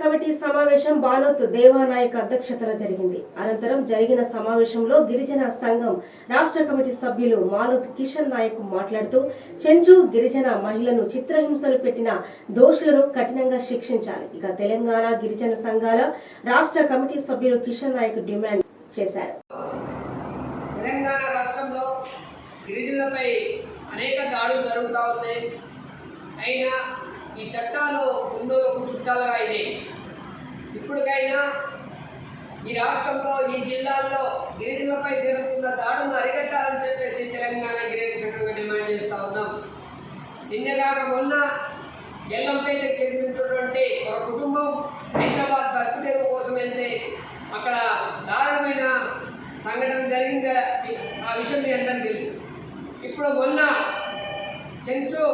Committee సమావేశం బానోత్ దేవానాయక్ అధ్యక్షతన జరిగింది. అనంతరం జరిగిన సమావేశంలో గిరిజన సంఘం రాష్ట్ర కమిటీ సభ్యులు మాలోత్ కిషన్ నాయక్ మాట్లాడుతూ చెంచు గిరిజన మహిళను చిత్రహింసలు పెట్టిన దోషులను కఠినంగా శిక్షించాలి. ఇక తెలంగాణ గిరిజన సంఘాల రాష్ట్ర కమిటీ సభ్యులు కిషన్ నాయక్ డిమాండ్ చేశారు. తెలంగాణ రాష్ట్రంలో గిరిజనులపై అనేక దాడులు జరుగుతూ ఉన్నాయి. అయినా ఈ చట్టాలు గుండోలకు చుట్టాలుగా అయినాయి. ఇప్పటికైనా ఈ రాష్ట్రంలో ఈ జిల్లాల్లో గిరిజనులపై జరుగుతున్న దాడులను అరికట్టాలని చెప్పేసి తెలంగాణ గిరిజన సంఘంగా డిమాండ్ చేస్తూ ఉన్నాం. నిన్నగాక మొన్న ఎల్లంపేటకు చెందినటువంటి ఒక కుటుంబం హైదరాబాద్ బతుకుదేవు కోసం వెళ్తే అక్కడ దారుణమైన సంఘటన జరిగింది. ఆ విషయం మీ అందరికీ తెలుసు. ఇప్పుడు మొన్న చెంచు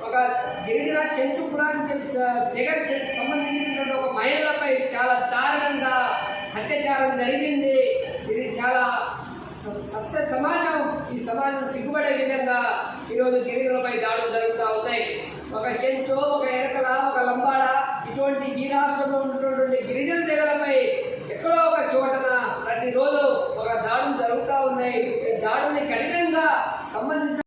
ఒక గిరిజన చెంచు పురాణ దగ్గర సంబంధించినటువంటి ఒక మహిళలపై చాలా దారుణంగా అత్యాచారం జరిగింది. ఇది చాలా సమాజం ఈ సమాజం సిగ్గుపడే విధంగా ఈరోజు గిరిజనులపై దాడులు జరుగుతూ ఉన్నాయి. ఒక చెంచు, ఒక ఎరకల, ఒక లంబాడ ఇటువంటి ఈ రాష్ట్రంలో ఉన్నటువంటి గిరిజన తెగలపై ఎక్కడో ఒక చోటన ప్రతిరోజు ఒక దాడులు జరుగుతూ ఉన్నాయి. ఈ దాడుల్ని కఠినంగా సంబంధించిన